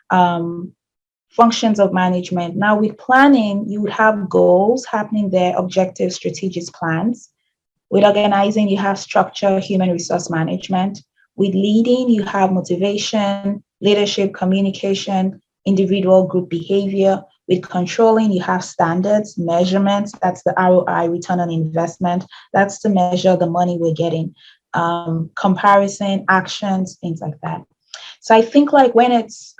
Functions of management. Now with planning, you would have goals happening there, objectives, strategic plans. With organizing, you have structure, human resource management. With leading, you have motivation, leadership, communication, individual group behavior. With controlling, you have standards, measurements. That's the ROI, return on investment. That's to measure the money we're getting. Comparison, actions, things like that. So I think like when it's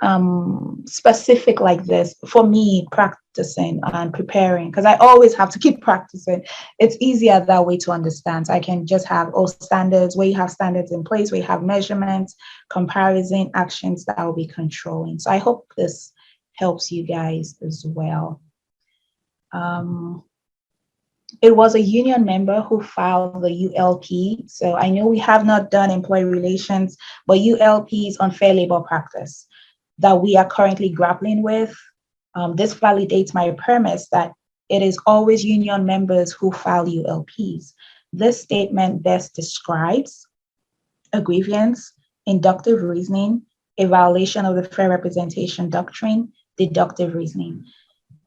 specific like this, for me, practicing and preparing, because I always have to keep practicing, it's easier that way to understand. So I can just have all standards, where you have standards in place, where you have measurements, comparison, actions that will be controlling. So I hope this helps you guys as well. It was a union member who filed the ULP. So I know we have not done employee relations, but ULP is unfair labor practice that we are currently grappling with. This validates my premise that it is always union members who file ULPs. This statement best describes a grievance, inductive reasoning, a violation of the fair representation doctrine, deductive reasoning.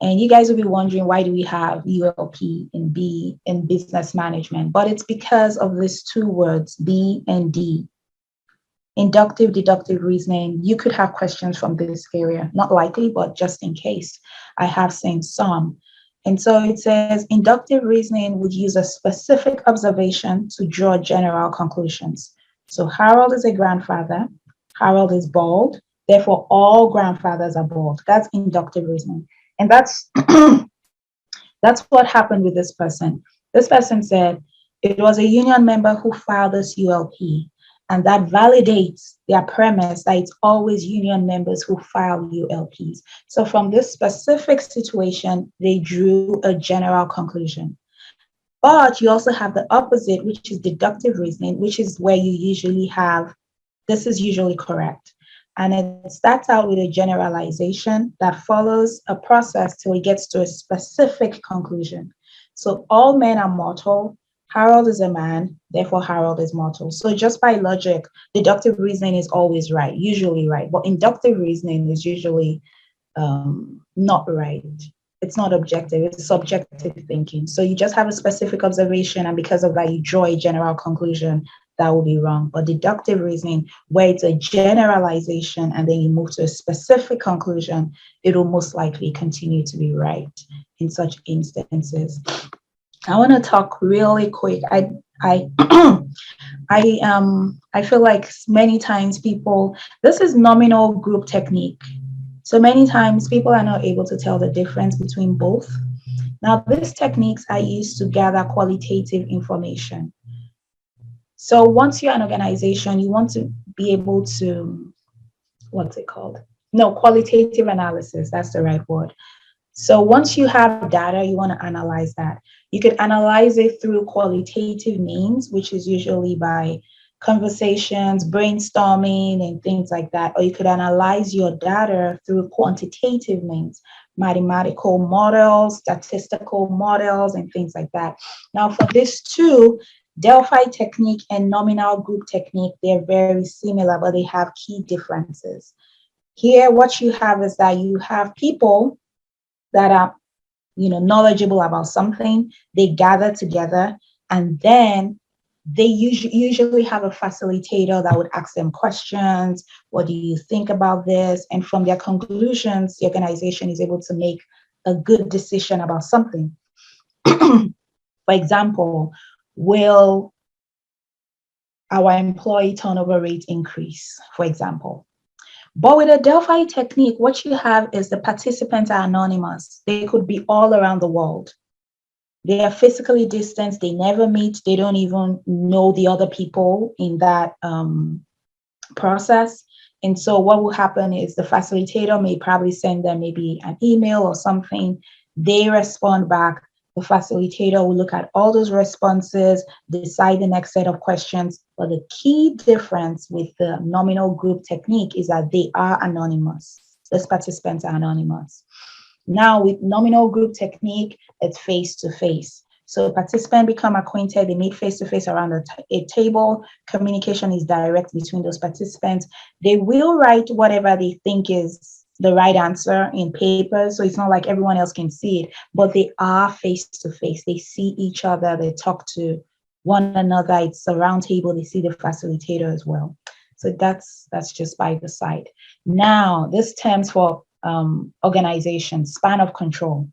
And you guys will be wondering, why do we have ULP and B in business management? But it's because of these two words, B and D. Inductive, deductive reasoning. You could have questions from this area, not likely, but just in case. I have seen some. And so it says inductive reasoning would use a specific observation to draw general conclusions. So Harold is a grandfather. Harold is bald. Therefore, all grandfathers are bald. That's inductive reasoning. And that's what happened with this person. This person said it was a union member who filed this ULP, and that validates their premise that it's always union members who file ULPs. So from this specific situation, they drew a general conclusion. But you also have the opposite, which is deductive reasoning, which is where you usually have, this is usually correct. And it starts out with a generalization that follows a process till it gets to a specific conclusion. So all men are mortal. Harold is a man, therefore Harold is mortal. So just by logic, deductive reasoning is always right, usually right. But inductive reasoning is usually not right. It's not objective, it's subjective thinking. So you just have a specific observation, and because of that, you draw a general conclusion. That will be wrong. But deductive reasoning, where it's a generalization and then you move to a specific conclusion, it will most likely continue to be right in such instances. I want to talk really quick. I feel like many times people, this is nominal group technique. So many times people are not able to tell the difference between both. Now, these techniques are used to gather qualitative information. So once you're an organization, you want to be able to, what's it called? No, qualitative analysis, that's the right word. So once you have data, you want to analyze that. You could analyze it through qualitative means, which is usually by conversations, brainstorming, and things like that. Or you could analyze your data through quantitative means, mathematical models, statistical models, and things like that. Now for this too, Delphi technique and nominal group technique, they're very similar, but they have key differences. Here, what you have is that you have people that are, knowledgeable about something. They gather together, and then they usually have a facilitator that would ask them questions. What do you think about this? And from their conclusions, the organization is able to make a good decision about something. For example, will our employee turnover rate increase, for example? But with a Delphi technique, what you have is the participants are anonymous. They could be all around the world. They are physically distanced. They never meet. They don't even know the other people in that process. And so what will happen is the facilitator may probably send them maybe an email or something. They respond back. The facilitator will look at all those responses, decide the next set of questions. But the key difference with the nominal group technique is that they are anonymous. Those participants are anonymous. Now with nominal group technique, it's face-to-face. So participants become acquainted, they meet face-to-face around a table. Communication is direct between those participants. They will write whatever they think is the right answer in paper, so it's not like everyone else can see it, but they are face to face. They see each other, they talk to one another. It's a round table, they see the facilitator as well. So that's just by the side. Now, this terms for organization, span of control.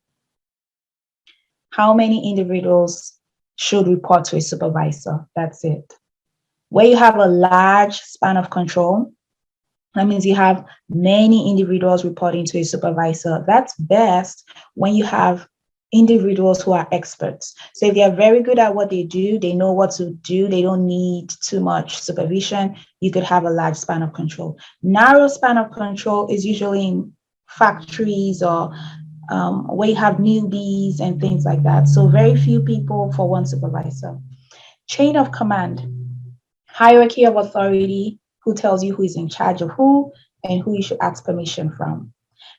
How many individuals should report to a supervisor? That's it. Where you have a large span of control, that means you have many individuals reporting to a supervisor. That's best when you have individuals who are experts. So if they are very good at what they do, they know what to do, they don't need too much supervision, you could have a large span of control. Narrow span of control is usually in factories or where you have newbies and things like that. So very few people for one supervisor. Chain of command, hierarchy of authority, who tells you who is in charge of who and who you should ask permission from.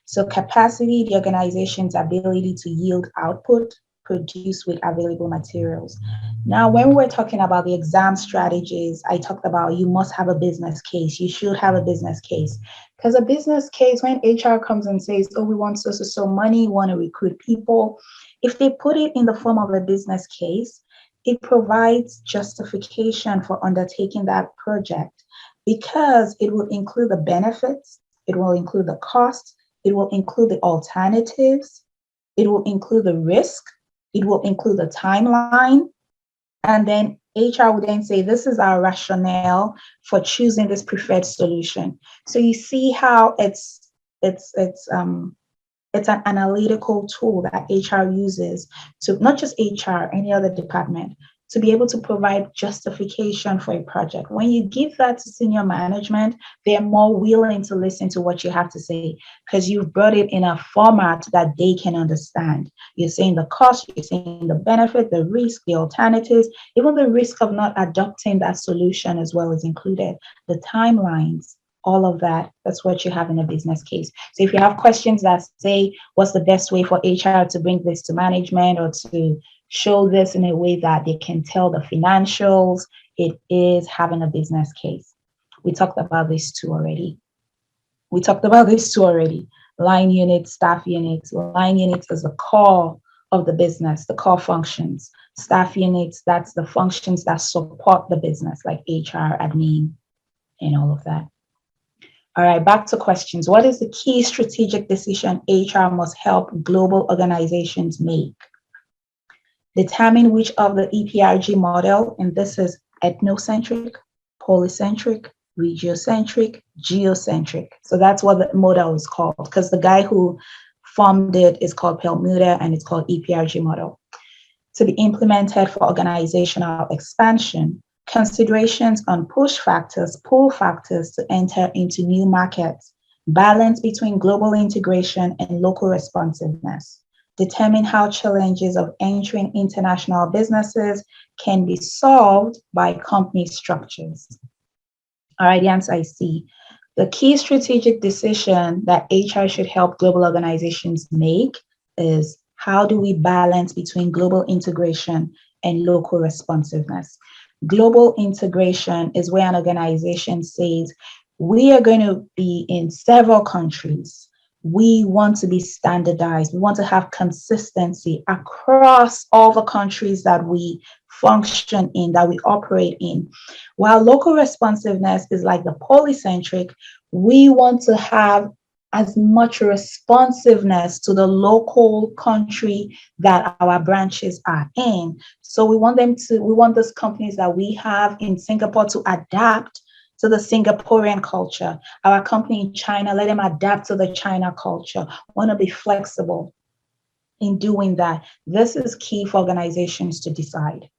So capacity, the organization's ability to yield output produced with available materials. Now, when we're talking about the exam strategies, I talked about you must have a business case. You should have a business case. Because a business case, when HR comes and says, oh, we want so money, we want to recruit people, if they put it in the form of a business case, it provides justification for undertaking that project because it will include the benefits, it will include the cost, it will include the alternatives, it will include the risk, it will include the timeline, and then HR will then say, this is our rationale for choosing this preferred solution. So you see how it's an analytical tool that HR uses to, not just HR, any other department, to be able to provide justification for a project. When you give that to senior management, they're more willing to listen to what you have to say because you've brought it in a format that they can understand. You're saying the cost, you're saying the benefit, the risk, the alternatives, even the risk of not adopting that solution as well is included, the timelines. All of that, that's what you have in a business case. So if you have questions that say, what's the best way for HR to bring this to management or to show this in a way that they can tell the financials, it is having a business case. We talked about this too already. Line units, staff units. Line units is the core of the business, the core functions. Staff units, that's the functions that support the business, like HR, admin, and all of that. All right, back to questions. What is the key strategic decision HR must help global organizations make? Determine which of the EPRG model, and this is ethnocentric, polycentric, regiocentric, geocentric. So that's what the model is called, because the guy who formed it is called Perlmutter and it's called EPRG model. To be implemented for organizational expansion, considerations on push factors, pull factors to enter into new markets, balance between global integration and local responsiveness, determine how challenges of entering international businesses can be solved by company structures. All right, the answer I see. The key strategic decision that HR should help global organizations make is how do we balance between global integration and local responsiveness? Global integration is where an organization says, we are going to be in several countries. We want to be standardized. We want to have consistency across all the countries that we function in, that we operate in. While local responsiveness is like the polycentric, we want to have as much responsiveness to the local country that our branches are in. So we want those companies that we have in Singapore to adapt to the Singaporean culture. Our company in China, let them adapt to the China culture. Want to be flexible in doing that. This is key for organizations to decide.